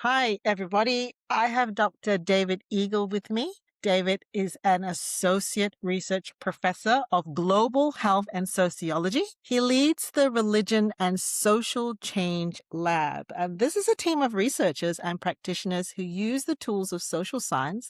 Hi, everybody. I have Dr. David Eagle with me. David is an associate research professor of global health and sociology. He leads the Religion and Social Change Lab. And this is a team of researchers and practitioners who use the tools of social science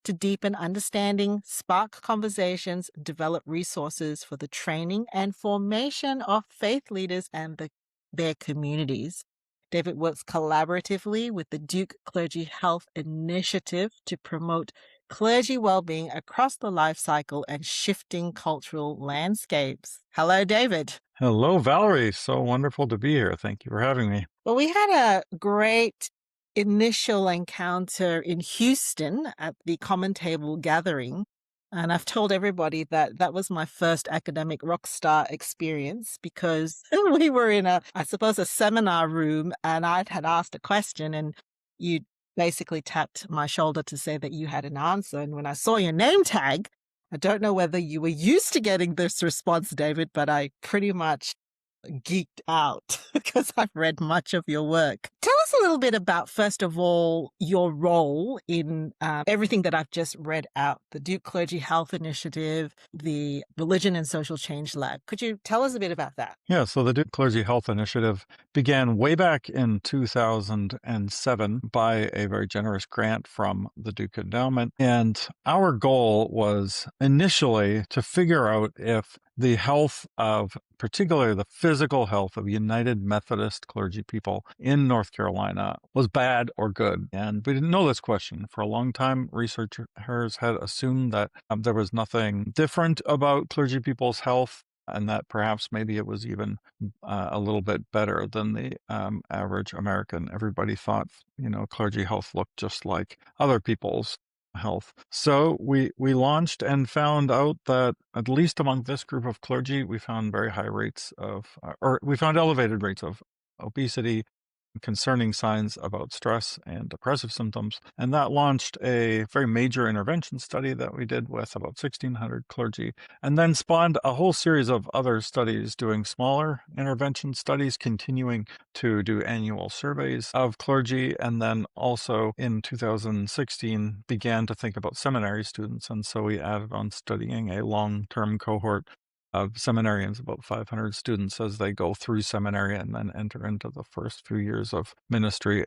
to deepen understanding, spark conversations, develop resources for the training and formation of faith leaders and their communities. David works collaboratively with the Duke Clergy Health Initiative to promote clergy well-being across the life cycle and shifting cultural landscapes. Hello, David. Hello, Valerie. So wonderful to be here. Thank you for having me. Well, we had a great initial encounter in Houston at the Common Table Gathering. And I've told everybody that that was my first academic rock star experience because we were in I suppose, a seminar room, and I had asked a question, and you basically tapped my shoulder to say that you had an answer. And when I saw your name tag, I don't know whether you were used to getting this response, David, but I pretty much geeked out because I've read much of your work. Tell us a little bit about, first of all, your role in everything that I've just read out, the Duke Clergy Health Initiative, the Religion and Social Change Lab. Could you tell us a bit about that? Yeah, so the Duke Clergy Health Initiative began way back in 2007 by a very generous grant from the Duke Endowment. And our goal was initially to figure out if the health of, particularly the physical health of United Methodist clergy people in North Carolina was bad or good. And we didn't know this question. For a long time, researchers had assumed that there was nothing different about clergy people's health, and that perhaps maybe it was even a little bit better than the average American. Everybody thought, clergy health looked just like other people's health. So we launched and found out that at least among this group of clergy, we found very high rates of, or we found elevated rates of obesity, concerning signs about stress and depressive symptoms. And that launched a very major intervention study that we did with about 1,600 clergy, and then spawned a whole series of other studies doing smaller intervention studies, continuing to do annual surveys of clergy. And then also in 2016 began to think about seminary students. And so we added on studying a long-term cohort of seminarians, about 500 students, as they go through seminary and then enter into the first few years of ministry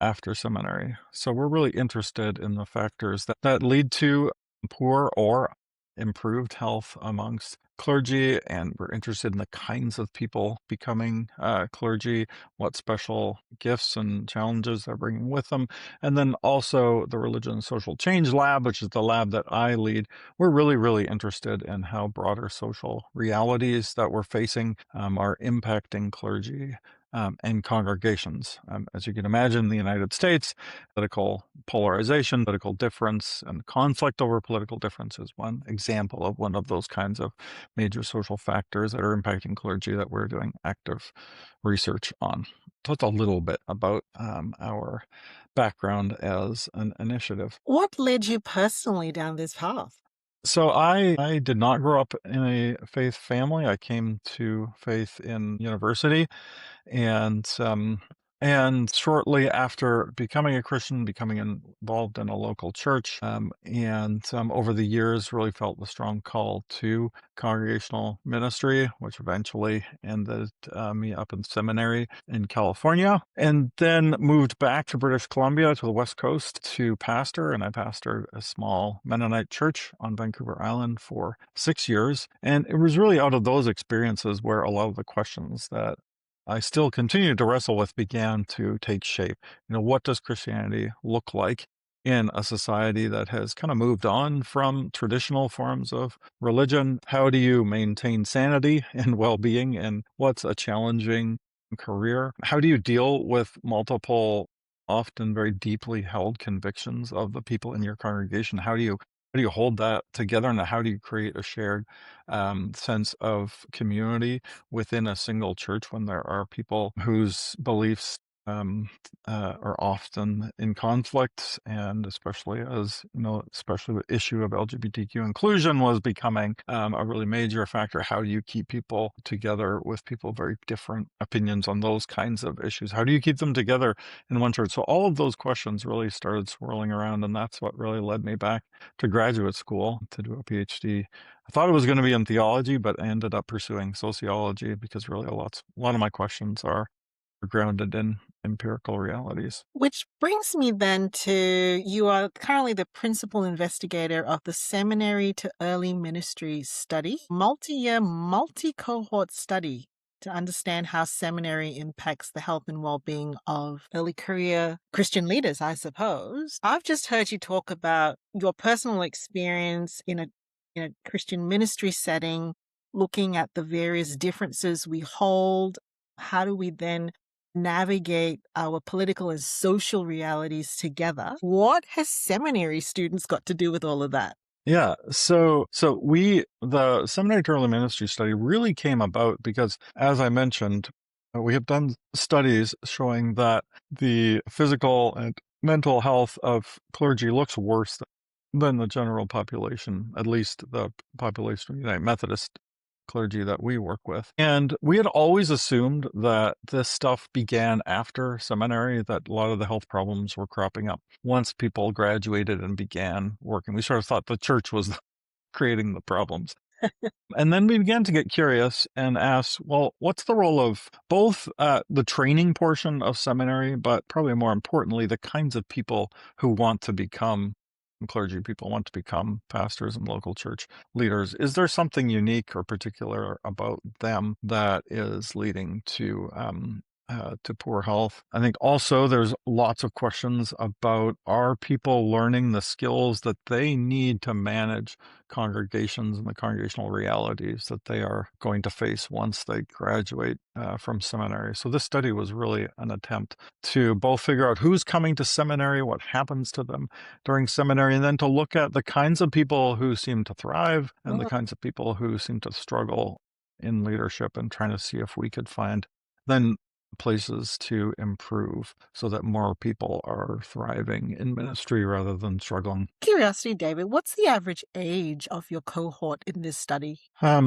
after seminary. So we're really interested in the factors that lead to poor or improved health amongst clergy, and we're interested in the kinds of people becoming clergy, what special gifts and challenges they're bringing with them. And then also the Religion and Social Change Lab, which is the lab that I lead. We're really, really interested in how broader social realities that we're facing are impacting clergy and congregations. As you can imagine, in the United States, political polarization, political difference, and conflict over political difference is one example of one of those kinds of major social factors that are impacting clergy that we're doing active research on. So it's a little bit about our background as an initiative. What led you personally down this path? So I did not grow up in a faith family. I came to faith in university, and shortly after becoming a Christian, becoming involved in a local church, and over the years really felt the strong call to congregational ministry, which eventually ended me up in seminary in California, and then moved back to British Columbia to the West Coast to pastor, and I pastored a small Mennonite church on Vancouver Island for 6 years. And it was really out of those experiences where a lot of the questions that I still continue to wrestle with began to take shape. What does Christianity look like in a society that has kind of moved on from traditional forms of religion? How do you maintain sanity and well-being? And what's a challenging career? How do you deal with multiple, often very deeply held convictions of the people in your congregation? How do you hold that together, and how do you create a shared sense of community within a single church when there are people whose beliefs are often in conflict, and especially as especially the issue of LGBTQ inclusion was becoming a really major factor. How do you keep people together with people with very different opinions on those kinds of issues? How do you keep them together in one church? So all of those questions really started swirling around, and that's what really led me back to graduate school to do a PhD. I thought it was going to be in theology, but I ended up pursuing sociology because really a lot of my questions are grounded in empirical realities. Which brings me then to you are currently the principal investigator of the Seminary to Early Ministry study, multi-year, multi-cohort study to understand how seminary impacts the health and well-being of early career Christian leaders, I suppose. I've just heard you talk about your personal experience in a Christian ministry setting, looking at the various differences we hold. How do we then navigate our political and social realities together? What has seminary students got to do with all of that? Yeah, so the Seminary to Early Ministry study really came about because, as I mentioned, we have done studies showing that the physical and mental health of clergy looks worse than the general population, at least the population of United Methodist clergy that we work with. And we had always assumed that this stuff began after seminary, that a lot of the health problems were cropping up once people graduated and began working. We sort of thought the church was creating the problems. And then we began to get curious and ask, well, what's the role of both the training portion of seminary, but probably more importantly, the kinds of people who want to become clergy, people want to become pastors and local church leaders? Is there something unique or particular about them that is leading to poor health? I think also there's lots of questions about, are people learning the skills that they need to manage congregations and the congregational realities that they are going to face once they graduate from seminary. So this study was really an attempt to both figure out who's coming to seminary, what happens to them during seminary, and then to look at the kinds of people who seem to thrive and the Mm. kinds of people who seem to struggle in leadership, and trying to see if we could find then places to improve so that more people are thriving in ministry rather than struggling. Curiosity, David, what's the average age of your cohort in this study? I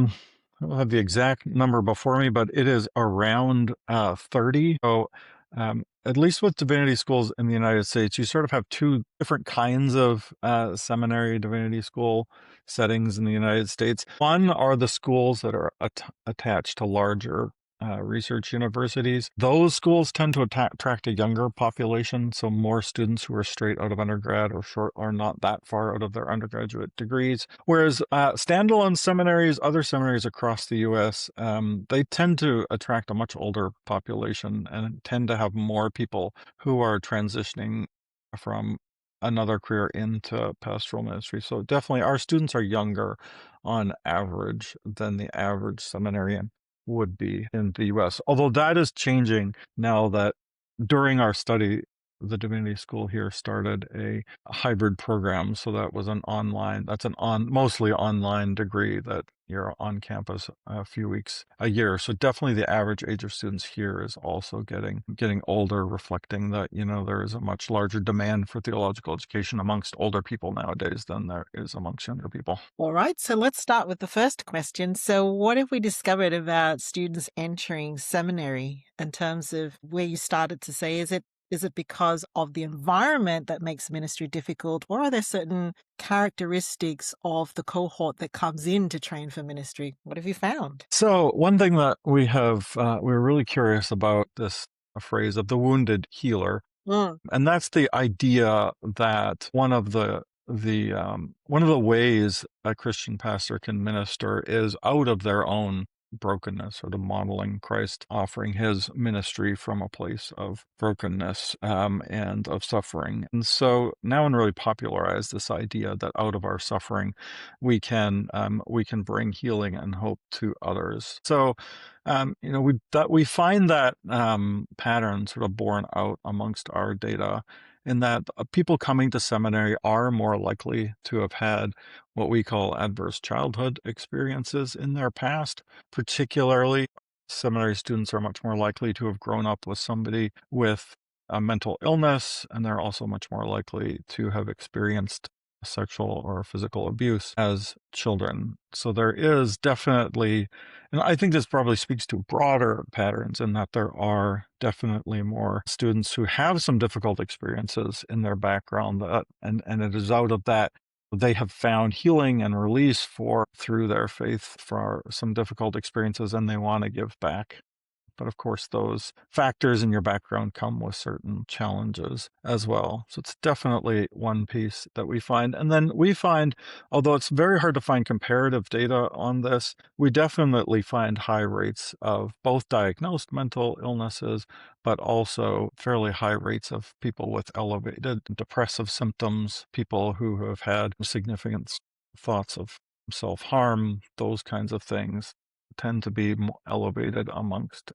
don't have the exact number before me, but it is around 30. So, at least with divinity schools in the United States, you sort of have two different kinds of seminary divinity school settings in the United States. One are the schools that are attached to larger research universities. Those schools tend to attract a younger population, so more students who are straight out of undergrad or short are not that far out of their undergraduate degrees. Whereas standalone seminaries, other seminaries across the U.S., they tend to attract a much older population and tend to have more people who are transitioning from another career into pastoral ministry. So definitely our students are younger on average than the average seminarian would be in the US. Although that is changing now that during our study, the divinity school here started a hybrid program. So that was that's mostly online degree that you're on campus a few weeks a year. So definitely the average age of students here is also getting older, reflecting that, there is a much larger demand for theological education amongst older people nowadays than there is amongst younger people. All right, so let's start with the first question. So, what have we discovered about students entering seminary in terms of where you started to say, is it because of the environment that makes ministry difficult, or are there certain characteristics of the cohort that comes in to train for ministry? What have you found? So one thing that we're really curious about, this phrase of the wounded healer. Mm. And that's the idea that one of the ways a Christian pastor can minister is out of their own brokenness, sort of modeling Christ, offering his ministry from a place of brokenness and of suffering. And so now one really popularized this idea that out of our suffering, we can bring healing and hope to others. So we find that pattern sort of borne out amongst our data, in that people coming to seminary are more likely to have had what we call adverse childhood experiences in their past, particularly seminary students are much more likely to have grown up with somebody with a mental illness, and they're also much more likely to have experienced sexual or physical abuse as children. So there is definitely, and I think this probably speaks to broader patterns in that there are definitely more students who have some difficult experiences in their background, and it is out of that they have found healing and release for through their faith for some difficult experiences, and they want to give back. But of course, those factors in your background come with certain challenges as well. So it's definitely one piece that we find. And then we find, although it's very hard to find comparative data on this, we definitely find high rates of both diagnosed mental illnesses, but also fairly high rates of people with elevated depressive symptoms, people who have had significant thoughts of self-harm, those kinds of things tend to be elevated amongst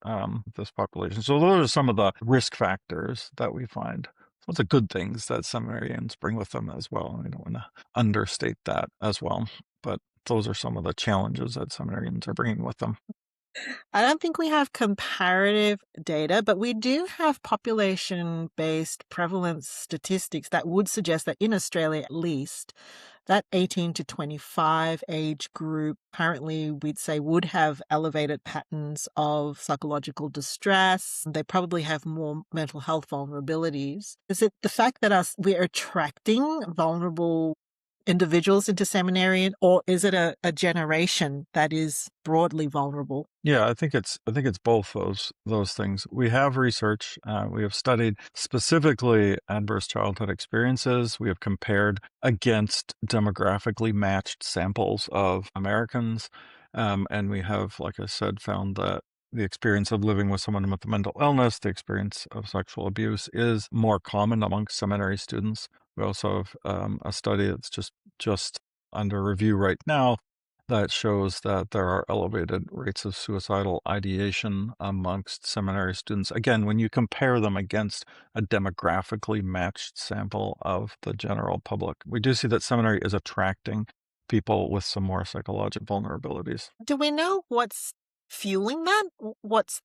this population. So those are some of the risk factors that we find. Lots of good things that seminarians bring with them as well. I don't want to understate that as well, but those are some of the challenges that seminarians are bringing with them. I don't think we have comparative data, but we do have population-based prevalence statistics that would suggest that in Australia at least, that 18 to 25 age group currently we'd say would have elevated patterns of psychological distress. They probably have more mental health vulnerabilities. Is it the fact that we're attracting vulnerable individuals into seminary, or is it a generation that is broadly vulnerable? Yeah, I think it's both those things. We have research. We have studied specifically adverse childhood experiences. We have compared against demographically matched samples of Americans, and we have, like I said, found that the experience of living with someone with a mental illness, the experience of sexual abuse, is more common amongst seminary students. We also have a study that's just under review right now that shows that there are elevated rates of suicidal ideation amongst seminary students. Again, when you compare them against a demographically matched sample of the general public, we do see that seminary is attracting people with some more psychological vulnerabilities. Do we know what's fueling that? What's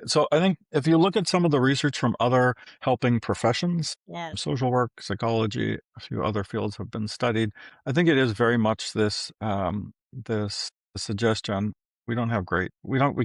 So I think if you look at some of the research from other helping professions, yeah. social work, psychology, a few other fields have been studied. I think it is very much this suggestion. We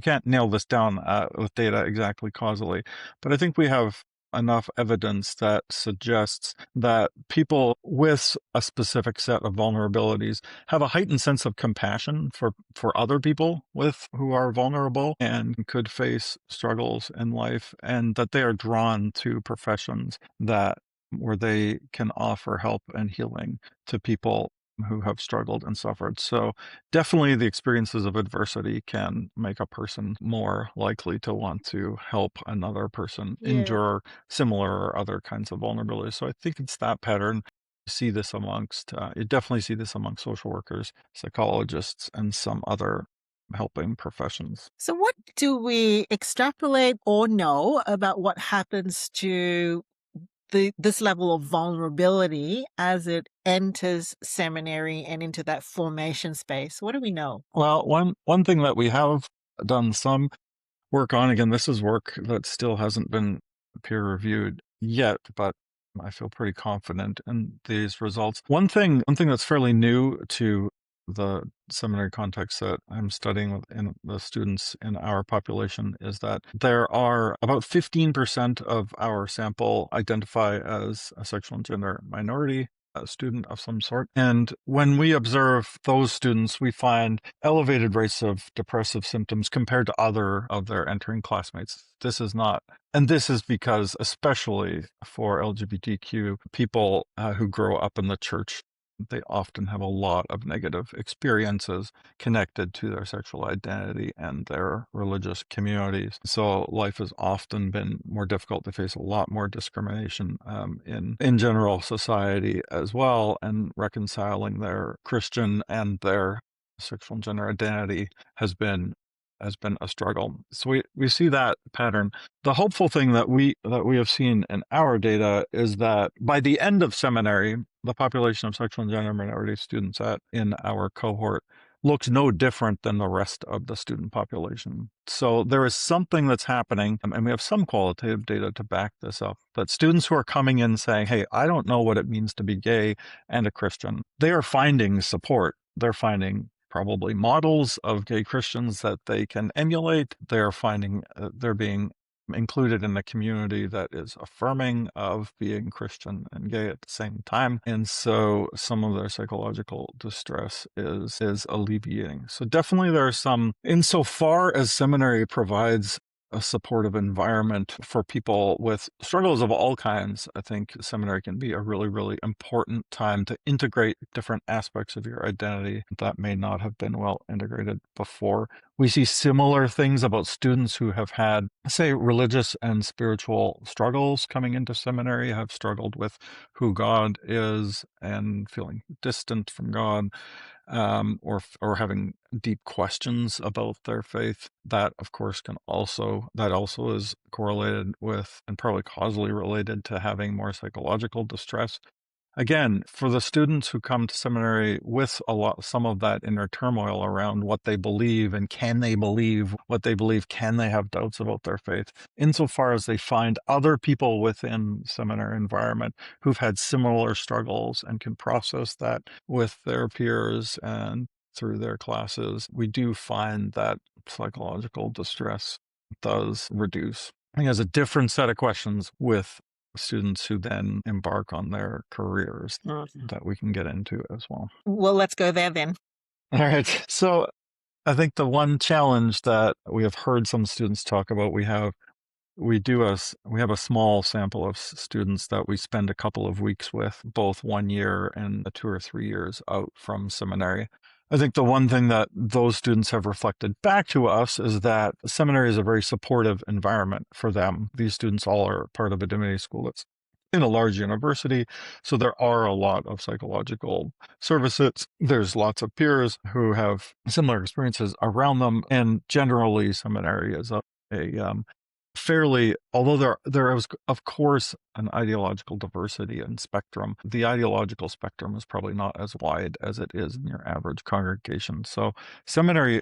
can't nail this down with data exactly causally, but I think we have enough evidence that suggests that people with a specific set of vulnerabilities have a heightened sense of compassion for other people with who are vulnerable and could face struggles in life, and that they are drawn to professions that where they can offer help and healing to people who have struggled and suffered. So definitely the experiences of adversity can make a person more likely to want to help another person Yeah. endure similar or other kinds of vulnerabilities. So I think it's that pattern. You definitely see this among social workers, psychologists, and some other helping professions. So what do we extrapolate or know about what happens to this level of vulnerability as it enters seminary and into that formation space? What do we know? Well, one thing that we have done some work on, again, this is work that still hasn't been peer reviewed yet, but I feel pretty confident in these results. One thing that's fairly new to the seminary context that I'm studying in the students in our population is that there are about 15% of our sample identify as a sexual and gender minority, a student of some sort. And when we observe those students, we find elevated rates of depressive symptoms compared to other of their entering classmates. This is because, especially for LGBTQ people who grow up in the church, they often have a lot of negative experiences connected to their sexual identity and their religious communities. So life has often been more difficult. They face a lot more discrimination in general society as well, and reconciling their Christian and their sexual and gender identity has been a struggle. So we see that pattern. The hopeful thing that we have seen in our data is that by the end of seminary, the population of sexual and gender minority students in our cohort looks no different than the rest of the student population. So there is something that's happening, and we have some qualitative data to back this up, that students who are coming in saying, hey, I don't know what it means to be gay and a Christian, they are finding support. They're finding probably models of gay Christians that they can emulate. They're finding they're being included in a community that is affirming of being Christian and gay at the same time. And so some of their psychological distress is alleviating. So definitely there are some, insofar as seminary provides a supportive environment for people with struggles of all kinds, I think seminary can be a really, really important time to integrate different aspects of your identity that may not have been well integrated before. We see similar things about students who have had, say, religious and spiritual struggles coming into seminary, have struggled with who God is and feeling distant from God, or having deep questions about their faith. That, of course, that also is correlated with and probably causally related to having more psychological distress. Again, for the students who come to seminary with some of that inner turmoil around what they believe and can they believe what they believe, can they have doubts about their faith, insofar as they find other people within seminary environment who've had similar struggles and can process that with their peers and through their classes, we do find that psychological distress does reduce. I think it has a different set of questions with students who then embark on their careers that we can get into as well. Well, let's go there then. All right. So I think the one challenge that we have heard some students talk about, we have a small sample of students that we spend a couple of weeks with, both 1 year and 2 or 3 years out from seminary. I think the one thing that those students have reflected back to us is that seminary is a very supportive environment for them. These students all are part of a divinity school that's in a large university, so there are a lot of psychological services. There's lots of peers who have similar experiences around them, and generally seminary is a fairly, although there is, of course, an ideological diversity and spectrum, the ideological spectrum is probably not as wide as it is in your average congregation. So seminary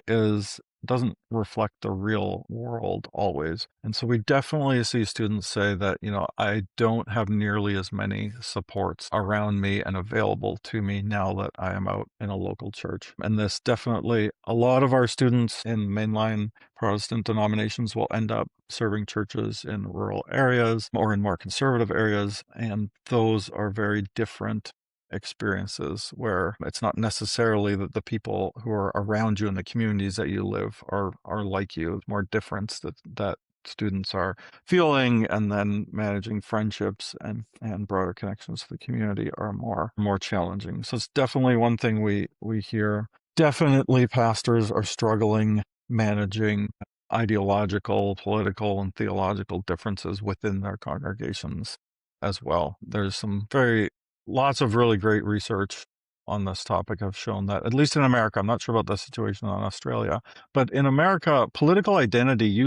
doesn't reflect the real world always. And so we definitely see students say that, I don't have nearly as many supports around me and available to me now that I am out in a local church. And this definitely, a lot of our students in mainline Protestant denominations will end up serving churches in rural areas or in more conservative areas, and those are very different experiences where it's not necessarily that the people who are around you in the communities that you live are like you. It's more difference that students are feeling, and then managing friendships and broader connections to the community are more challenging. So it's definitely one thing we hear. Definitely pastors are struggling managing ideological, political, and theological differences within their congregations as well. There's lots of really great research on this topic have shown that, at least in America, I'm not sure about the situation in Australia, but in America, political identity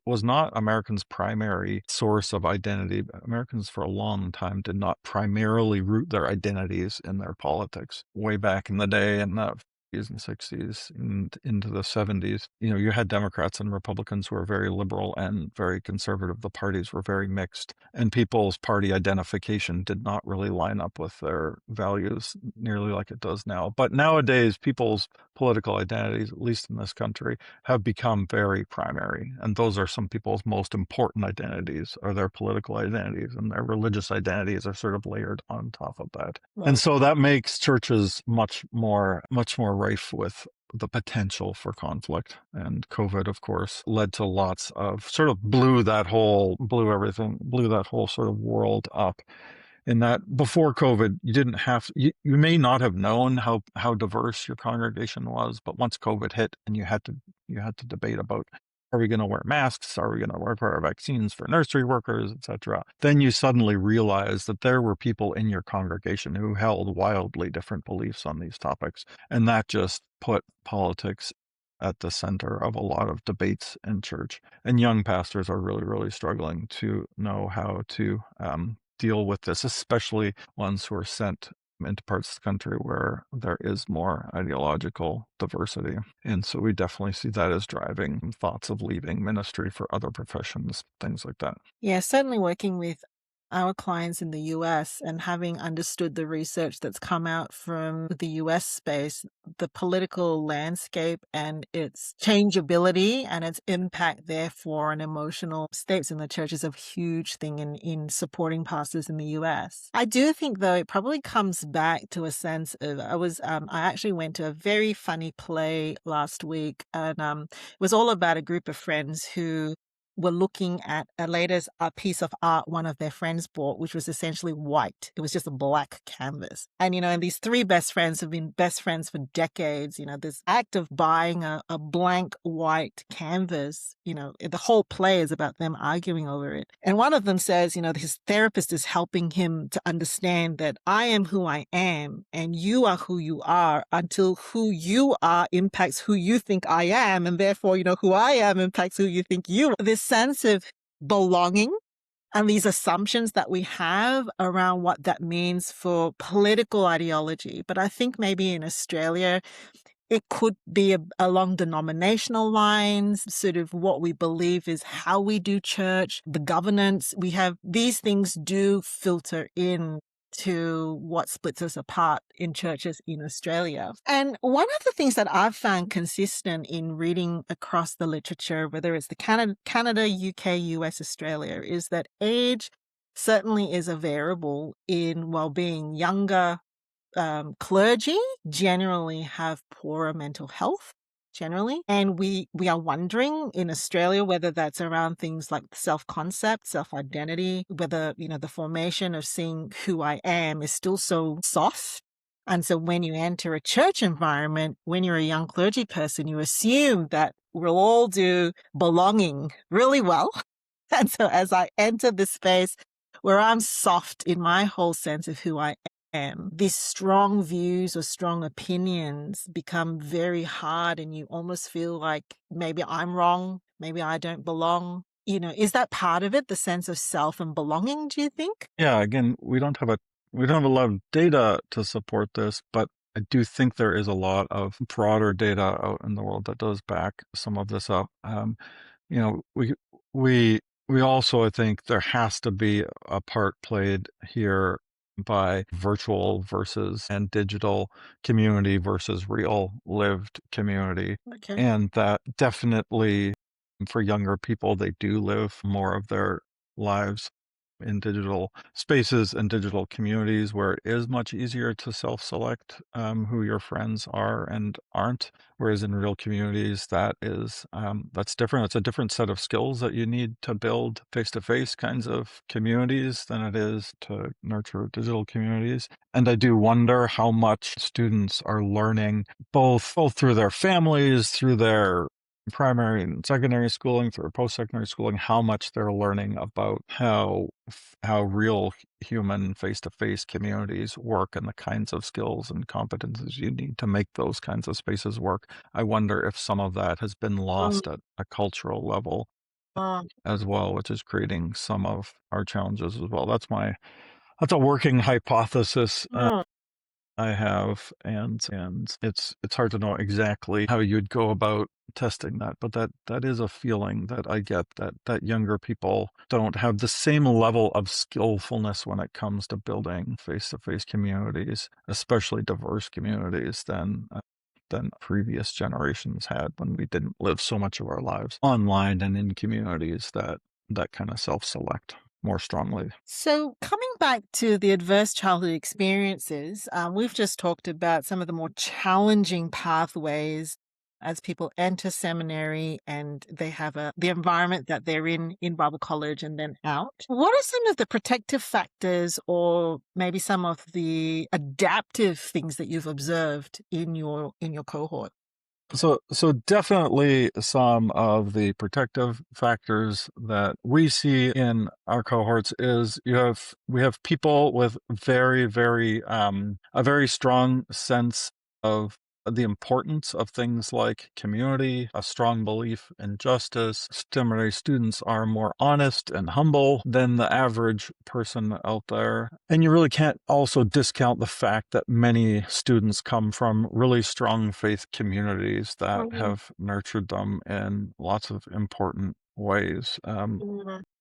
was not Americans' primary source of identity. Americans for a long time did not primarily root their identities in their politics. Way back in the day, in the 50s and 60s and into the 70s, you had Democrats and Republicans who were very liberal and very conservative. The parties were very mixed, and people's party identification did not really line up with their values nearly like it does now. But nowadays, people's political identities, at least in this country, have become very primary. And those are some people's most important identities, are their political identities, and their religious identities are sort of layered on top of that. Right. And so that makes churches much more rife with the potential for conflict. And COVID, of course, led to lots of sort of blew that whole sort of world up. In that before COVID, you may not have known how diverse your congregation was, but once COVID hit and you had to debate about, are we going to wear masks? Are we going to require vaccines for nursery workers, etc.? Then you suddenly realize that there were people in your congregation who held wildly different beliefs on these topics. And that just put politics at the center of a lot of debates in church. And young pastors are really, really struggling to know how to deal with this, especially ones who are sent into parts of the country where there is more ideological diversity. And so we definitely see that as driving thoughts of leaving ministry for other professions, things like that. Yeah, certainly working with our clients in the US and having understood the research that's come out from the US space, the political landscape and its changeability and its impact, therefore, on emotional states in the church is a huge thing in supporting pastors in the US. I do think, though, it probably comes back to a sense of I actually went to a very funny play last week, and it was all about a group of friends who were looking at a piece of art one of their friends bought, which was essentially white. It was just a black canvas. And these three best friends have been best friends for decades. This act of buying a blank white canvas, the whole play is about them arguing over it. And one of them says, his therapist is helping him to understand that I am who I am and you are who you are until who you are impacts who you think I am. And therefore, who I am impacts who you think you are. This sense of belonging and these assumptions that we have around what that means for political ideology. But I think maybe in Australia, it could be along denominational lines, sort of what we believe is how we do church, the governance. These things do filter in to what splits us apart in churches in Australia. And one of the things that I've found consistent in reading across the literature, whether it's the Canada, UK, US, Australia, is that age certainly is a variable in well-being. Younger clergy generally have poorer mental health generally. And we are wondering in Australia whether that's around things like self-concept, self-identity, whether, the formation of seeing who I am is still so soft. And so when you enter a church environment, when you're a young clergy person, you assume that we'll all do belonging really well. And so as I enter this space where I'm soft in my whole sense of who I am, these strong views or strong opinions become very hard, and you almost feel like maybe I'm wrong, maybe I don't belong. Is that part of it, the sense of self and belonging, do you think? Yeah, again, we don't have a lot of data to support this, but I do think there is a lot of broader data out in the world that does back some of this up. You know, we we also, I think there has to be a part played here by virtual versus and digital community versus real lived community. Okay. And that definitely for younger people, they do live more of their lives in digital spaces and digital communities where it is much easier to self-select who your friends are and aren't. Whereas in real communities, that's different. It's a different set of skills that you need to build face-to-face kinds of communities than it is to nurture digital communities. And I do wonder how much students are learning both through their families, through their primary and secondary schooling, through post-secondary schooling, how much they're learning about how real human face-to-face communities work and the kinds of skills and competences you need to make those kinds of spaces work. I wonder if some of that has been Um, lost at a cultural level um, as well, which is creating some of our challenges as well. That's a working hypothesis I have, and it's hard to know exactly how you'd go about testing that, but that is a feeling that I get that younger people don't have the same level of skillfulness when it comes to building face-to-face communities, especially diverse communities, than previous generations had when we didn't live so much of our lives online and in communities that kind of self-select more strongly. So, coming back to the adverse childhood experiences, we've just talked about some of the more challenging pathways as people enter seminary and they have the environment that they're in Bible college and then out. What are some of the protective factors or maybe some of the adaptive things that you've observed in your cohort? So definitely some of the protective factors that we see in our cohorts is we have people with very, very a very strong sense of the importance of things like community, a strong belief in justice. Seminary students are more honest and humble than the average person out there. And you really can't also discount the fact that many students come from really strong faith communities that Mhm. have nurtured them in lots of important ways.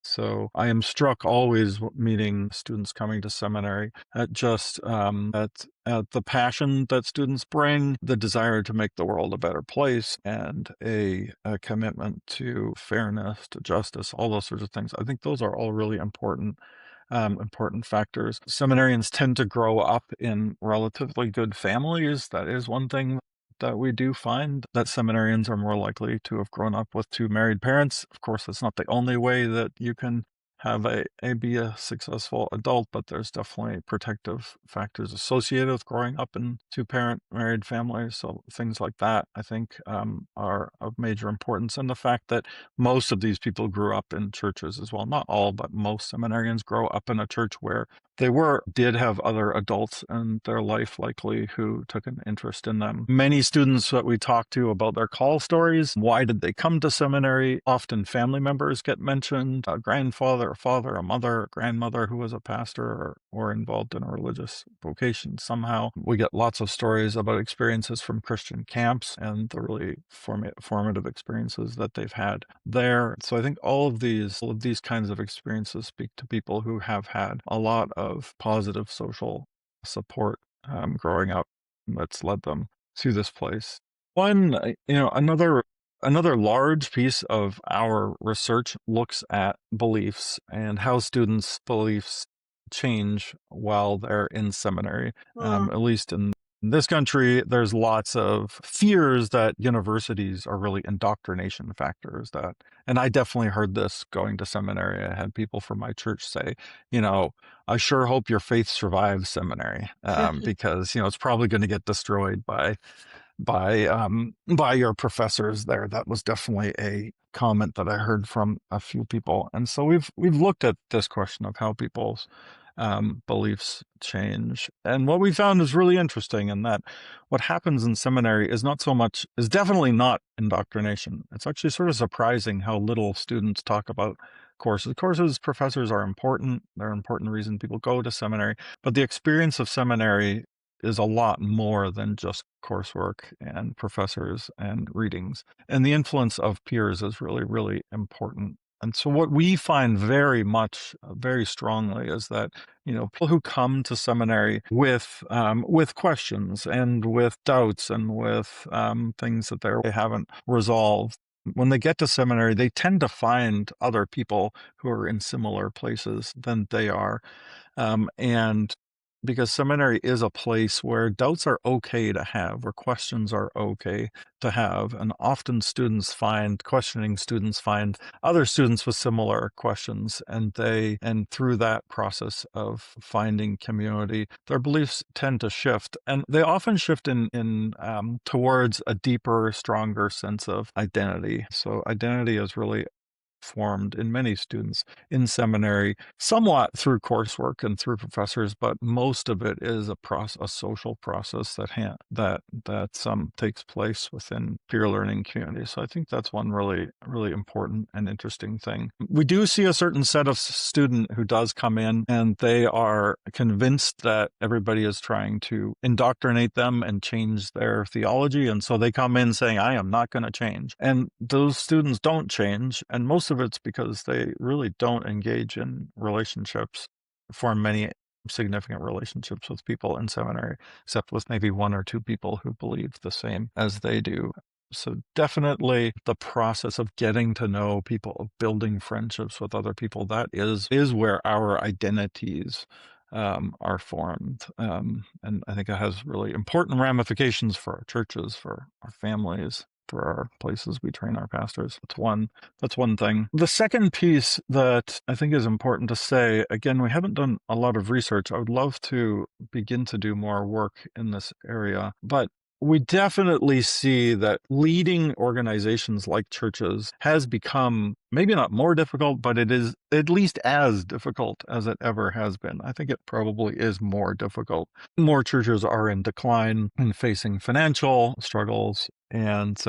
So I am struck always meeting students coming to seminary at just at the passion that students bring, the desire to make the world a better place, and a commitment to fairness, to justice, all those sorts of things. I think those are all really important factors. Seminarians tend to grow up in relatively good families. That is one thing that we do find, that seminarians are more likely to have grown up with two married parents. Of course, that's not the only way that you can have be a successful adult, but there's definitely protective factors associated with growing up in two-parent married families. So things like that, I think, are of major importance. And the fact that most of these people grew up in churches as well. Not all, but most seminarians grow up in a church where they did have other adults in their life likely who took an interest in them. Many students that we talk to about their call stories, why did they come to seminary? Often family members get mentioned, a grandfather, a father, a mother, a grandmother who was a pastor or involved in a religious vocation somehow. We get lots of stories about experiences from Christian camps and the really formative experiences that they've had there. So I think all of these kinds of experiences speak to people who have had a lot of positive social support growing up that's led them to this place. Another large piece of our research looks at beliefs and how students' beliefs change while they're in seminary. At least in this country, there's lots of fears that universities are really indoctrination factors and I definitely heard this going to seminary. I had people from my church say, I sure hope your faith survives seminary, because, it's probably going to get destroyed by your professors there. That was definitely a comment that I heard from a few people. And so we've looked at this question of how people's beliefs change. And what we found is really interesting in that what happens in seminary is definitely not indoctrination. It's actually sort of surprising how little students talk about courses. Courses, professors are important. They're an important reason people go to seminary. But the experience of seminary is a lot more than just coursework and professors and readings. And the influence of peers is really, really important. And so what we find very strongly is that, people who come to seminary with questions and with doubts and with things that they haven't resolved, when they get to seminary, they tend to find other people who are in similar places than they are. And because seminary is a place where doubts are okay to have, where questions are okay to have. And often questioning students find other students with similar questions. And through that process of finding community, their beliefs tend to shift. And they often shift towards a deeper, stronger sense of identity. So identity is really formed in many students in seminary, somewhat through coursework and through professors, but most of it is a social process that takes place within peer learning communities. So I think that's one really, really important and interesting thing. We do see a certain set of student who does come in and they are convinced that everybody is trying to indoctrinate them and change their theology. And so they come in saying, I am not going to change. And those students don't change. And most of it's because they really don't engage in relationships, form many significant relationships with people in seminary, except with maybe one or two people who believe the same as they do. So definitely the process of getting to know people, of building friendships with other people, that is where our identities are formed. And I think it has really important ramifications for our churches, for our families, for our places we train our pastors. That's one thing. The second piece that I think is important to say, again, we haven't done a lot of research. I would love to begin to do more work in this area, but we definitely see that leading organizations like churches has become maybe not more difficult, but it is at least as difficult as it ever has been. I think it probably is more difficult. More churches are in decline and facing financial struggles, and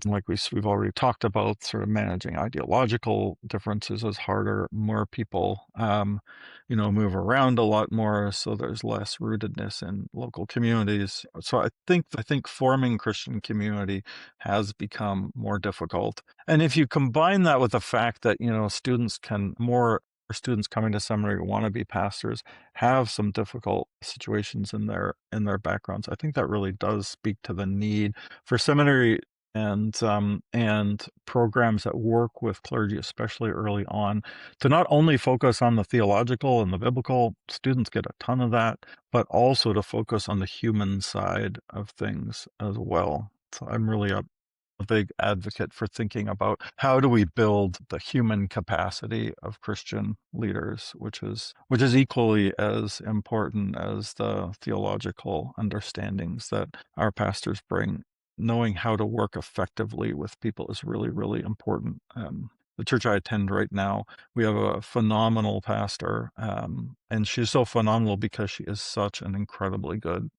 like we've already talked about, sort of managing ideological differences is harder. More people, move around a lot more, so there's less rootedness in local communities. So I think forming Christian community has become more difficult. And if you combine that with the fact that students coming to seminary want to be pastors have some difficult situations in their backgrounds, I think that really does speak to the need for seminary and programs that work with clergy, especially early on, to not only focus on the theological and the biblical, students get a ton of that, but also to focus on the human side of things as well. So I'm really a big advocate for thinking about how do we build the human capacity of Christian leaders, which is equally as important as the theological understandings that our pastors bring. Knowing how to work effectively with people is really, really important. The church I attend right now, we have a phenomenal pastor, and she's so phenomenal because she's so incredibly good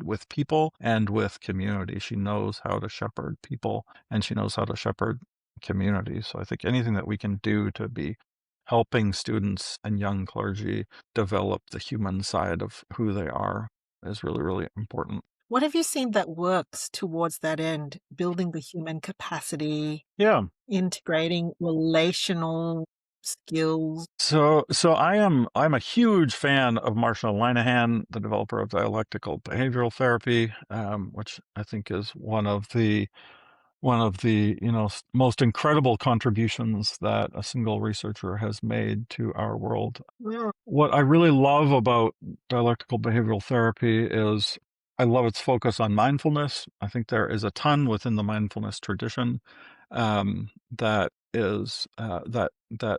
with people and with community. She knows how to shepherd people and she knows how to shepherd community. So I think anything that we can do to be helping students and young clergy develop the human side of who they are is really, really important. What have you seen that works towards that end? Building the human capacity, Yeah. integrating relational skills. So I'm a huge fan of Marshall Linehan, the developer of dialectical behavioral therapy, which I think is one of the most incredible contributions that a single researcher has made to our world. Mm, What I really love about dialectical behavioral therapy is I love its focus on mindfulness. I think there is a ton within the mindfulness tradition that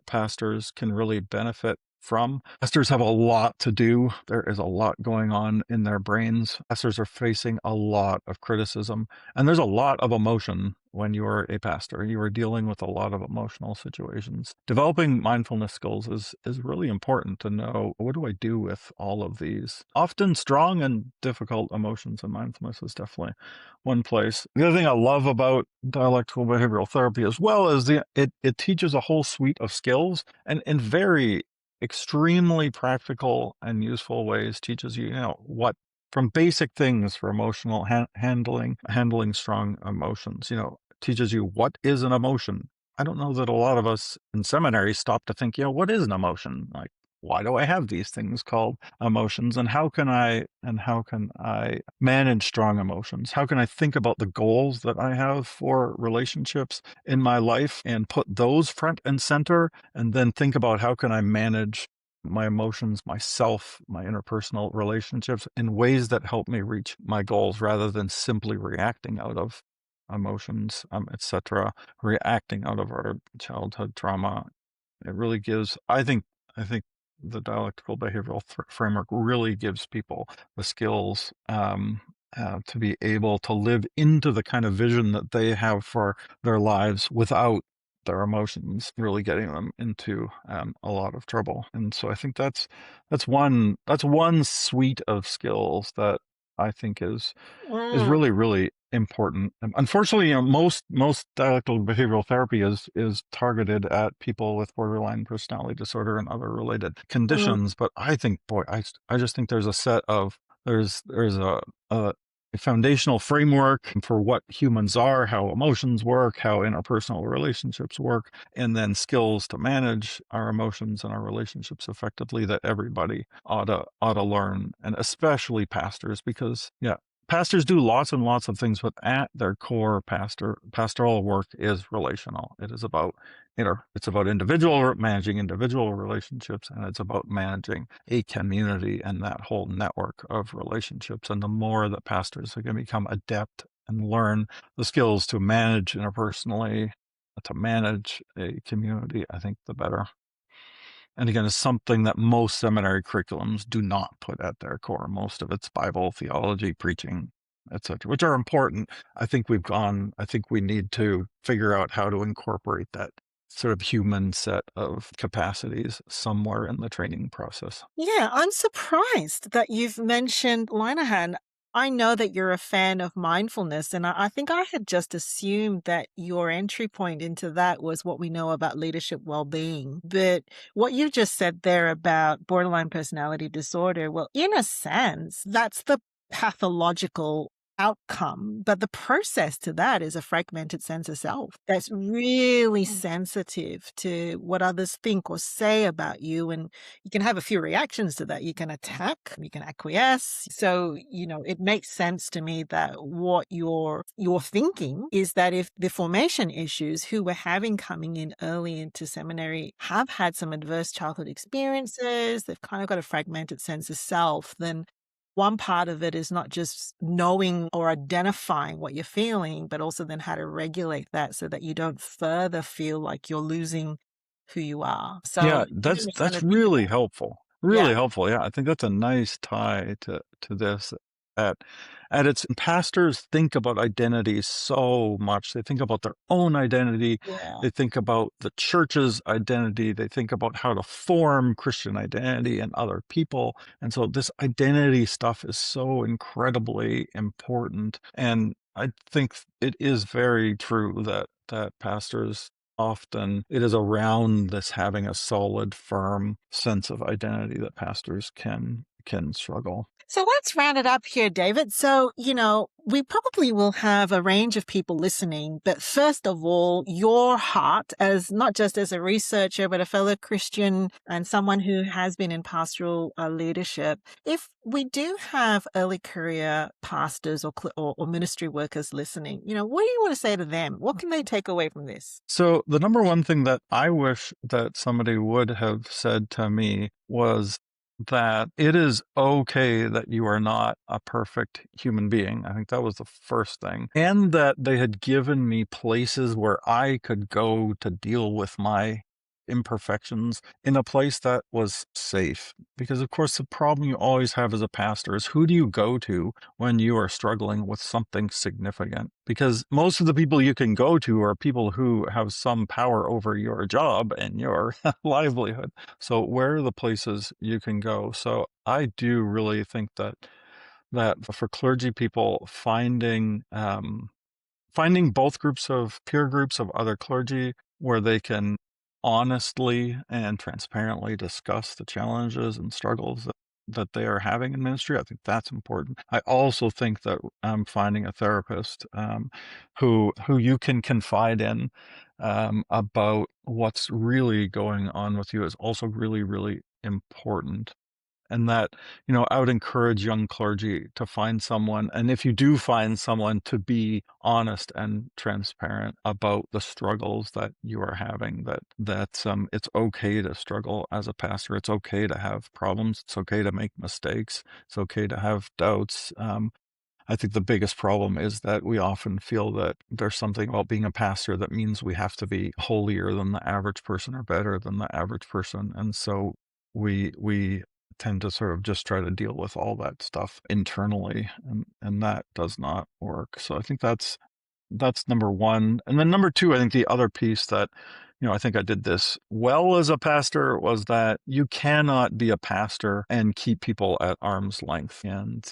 pastors can really benefit from. Pastors have a lot to do. There is a lot going on in their brains. Pastors are facing a lot of criticism, and there's a lot of emotion when you are a pastor. You are dealing with a lot of emotional situations. Developing mindfulness skills is really important to know, what do I do with all of these often strong and difficult emotions, and mindfulness is definitely one place. The other thing I love about dialectical behavioral therapy as well is it teaches a whole suite of skills, and in very extremely practical and useful ways teaches what, from basic things for emotional handling strong emotions, teaches you what is an emotion. I don't know that a lot of us in seminary stop to think, what is an emotion? Like, why do I have these things called emotions, and how can I manage strong emotions? How can I think about the goals that I have for relationships in my life and put those front and center, and then think about how can I manage my emotions, myself, my interpersonal relationships in ways that help me reach my goals rather than simply reacting out of emotions, etc., reacting out of our childhood trauma. It really gives, I think the dialectical behavioral framework really gives people the skills to be able to live into the kind of vision that they have for their lives without their emotions really getting them into a lot of trouble. And so I think that's one suite of skills that I think is mm, really, really important. And unfortunately, most dialectical behavioral therapy is targeted at people with borderline personality disorder and other related mm. conditions. But I think, boy, I just think there's a foundational framework for what humans are, how emotions work, how interpersonal relationships work, and then skills to manage our emotions and our relationships effectively that everybody ought to learn, and especially pastors, because pastors do lots and lots of things, but at their core, pastoral work is relational. It's about managing individual relationships, and it's about managing a community and that whole network of relationships. And the more that pastors are going to become adept and learn the skills to manage interpersonally, to manage a community, I think the better. And again, it's something that most seminary curriculums do not put at their core. Most of it's Bible, theology, preaching, etc., which are important. I think we need to figure out how to incorporate that sort of human set of capacities somewhere in the training process. Yeah, I'm surprised that you've mentioned Linehan. I know that you're a fan of mindfulness, and I think I had just assumed that your entry point into that was what we know about leadership well-being. But what you just said there about borderline personality disorder, well, in a sense, that's the pathological outcome. But the process to that is a fragmented sense of self that's really sensitive to what others think or say about you. And you can have a few reactions to that. You can attack, you can acquiesce. So, it makes sense to me that what you're thinking is that if the formation issues who we're having coming in early into seminary have had some adverse childhood experiences, they've kind of got a fragmented sense of self, then one part of it is not just knowing or identifying what you're feeling, but also then how to regulate that so that you don't further feel like you're losing who you are. So Yeah, even if none that's of these really are, helpful. yeah, Really helpful. Yeah, I think that's a nice tie to this. At at its pastors think about identity so much. They think about their own identity. yeah. They think about the church's identity. They think about how to form Christian identity and other people. And so this identity stuff is so incredibly important. And I think it is very true that pastors often it is around this having a solid, firm sense of identity that pastors can struggle. So let's round it up here, David. So, we probably will have a range of people listening, but first of all, your heart as not just as a researcher, but a fellow Christian and someone who has been in pastoral leadership. If we do have early career pastors or ministry workers listening, what do you want to say to them? What can they take away from this? So the number one thing that I wish that somebody would have said to me was that it is okay that you are not a perfect human being. I think that was the first thing. And that they had given me places where I could go to deal with my imperfections in a place that was safe. Because, of course, the problem you always have as a pastor is who do you go to when you are struggling with something significant? Because most of the people you can go to are people who have some power over your job and your livelihood. So where are the places you can go? So I do really think that for clergy people, finding both groups of peer groups of other clergy where they can honestly and transparently discuss the challenges and struggles that they are having in ministry. I think that's important. I also think that finding a therapist who you can confide in about what's really going on with you is also really, really important. And that, I would encourage young clergy to find someone, and if you do find someone, to be honest and transparent about the struggles that you are having, that it's okay to struggle as a pastor. It's okay to have problems. It's okay to make mistakes. It's okay to have doubts. I think the biggest problem is that we often feel that there's something about being a pastor that means we have to be holier than the average person or better than the average person. And so we tend to sort of just try to deal with all that stuff internally, and that does not work. So I think that's number one. And then number two, I think the other piece that, I think I did this well as a pastor was that you cannot be a pastor and keep people at arm's length and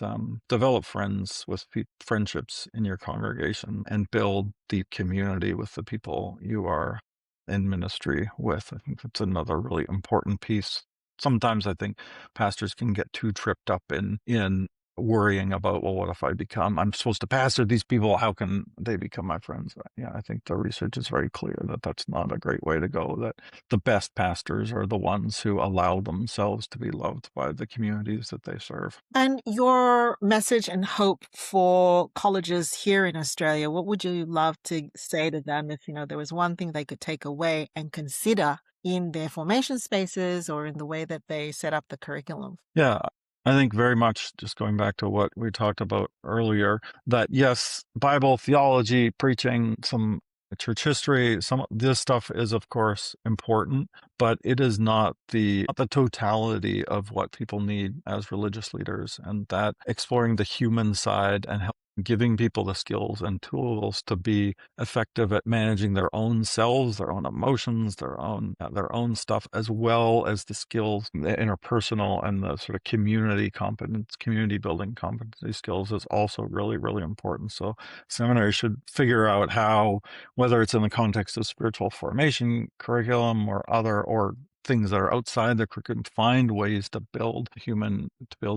develop friendships in your congregation and build deep community with the people you are in ministry with. I think that's another really important piece. Sometimes I think pastors can get too tripped up in worrying about, well, what if I'm supposed to pastor these people? How can they become my friends? Yeah, I think the research is very clear that that's not a great way to go, that the best pastors are the ones who allow themselves to be loved by the communities that they serve. And your message and hope for colleges here in Australia, what would you love to say to them if, there was one thing they could take away and consider in their formation spaces or in the way that they set up the curriculum? Yeah, I think very much just going back to what we talked about earlier, that yes, Bible, theology, preaching, some church history. Some of this stuff is, of course, important, but it is not the totality of what people need as religious leaders. And that exploring the human side and giving people the skills and tools to be effective at managing their own selves, their own emotions, their own stuff, as well as the skills, the interpersonal and the sort of community competence, community building competency skills is also really, really important. So seminary should figure out how, whether it's in the context of spiritual formation curriculum or things that are outside the curriculum, find ways to build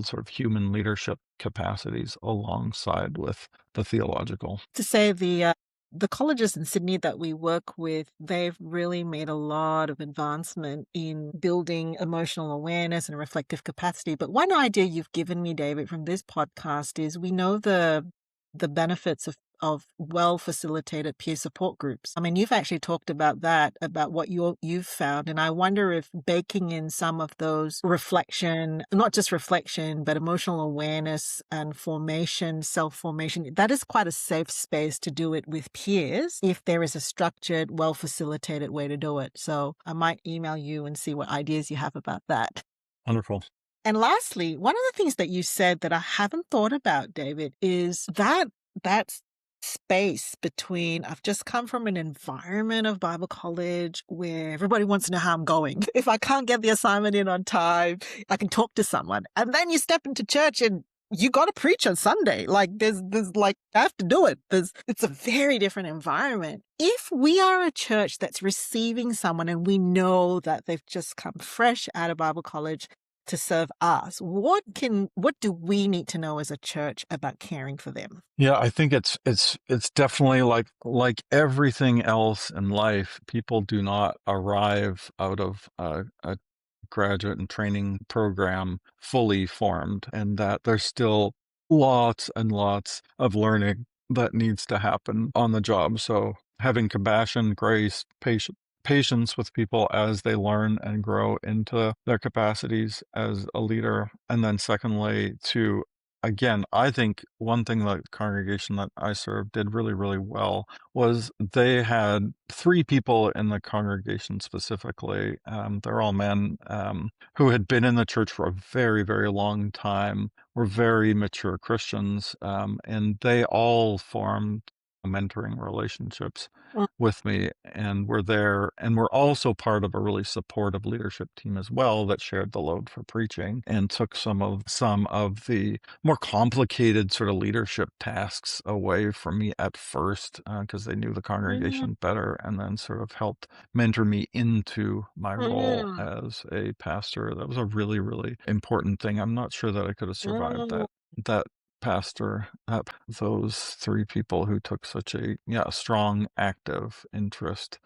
sort of human leadership capacities alongside with the theological. To say the colleges in Sydney that we work with, they've really made a lot of advancement in building emotional awareness and reflective capacity. But one idea you've given me, David, from this podcast is we know the benefits of well-facilitated peer support groups. I mean, you've actually talked about that, about what you've found. And I wonder if baking in some of those reflection, not just reflection, but emotional awareness and formation, self-formation, that is quite a safe space to do it with peers if there is a structured, well-facilitated way to do it. So I might email you and see what ideas you have about that. Wonderful. And lastly, one of the things that you said that I haven't thought about, David, is that space between I've just come from an environment of Bible college where everybody wants to know how I'm going. If I can't get the assignment in on time, I can talk to someone. And then you step into church and you got to preach on Sunday. Like there's like, I have to do it. It's a very different environment. If we are a church that's receiving someone and we know that they've just come fresh out of Bible college to serve us, what do we need to know as a church about caring for them? Yeah, I think it's definitely like everything else in life. People do not arrive out of a graduate and training program fully formed, and that there's still lots and lots of learning that needs to happen on the job. So having compassion, grace, patience with people as they learn and grow into their capacities as a leader. And then secondly, to again, I think one thing that the congregation that I served did really, really well was they had three people in the congregation specifically. They're all men who had been in the church for a very, very long time, were very mature Christians, and they all formed mentoring relationships Mm. with me and were there and were also part of a really supportive leadership team as well that shared the load for preaching and took some of the more complicated sort of leadership tasks away from me at first because they knew the Mm, congregation better, and then sort of helped mentor me into my role mm, as a pastor. That was a really, really important thing. I'm not sure that I could have survived mm. that pastor, those three people who took such a strong, active interest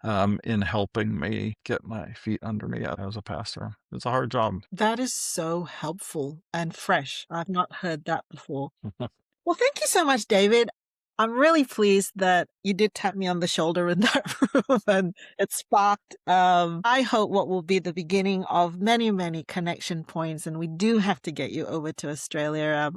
in helping me get my feet under me as a pastor. It's a hard job. That is so helpful and fresh. I've not heard that before. Well, thank you so much, David. I'm really pleased that you did tap me on the shoulder in that room and it sparked, I hope, what will be the beginning of many, many connection points. And we do have to get you over to Australia.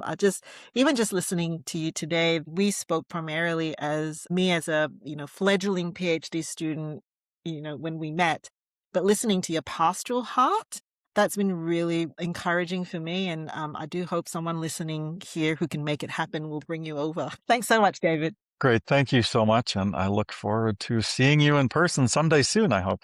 Even just listening to you today, we spoke primarily as me as a, fledgling PhD student, when we met, but listening to your pastoral heart, that's been really encouraging for me. And I do hope someone listening here who can make it happen will bring you over. Thanks so much, David. Great. Thank you so much. And I look forward to seeing you in person someday soon, I hope.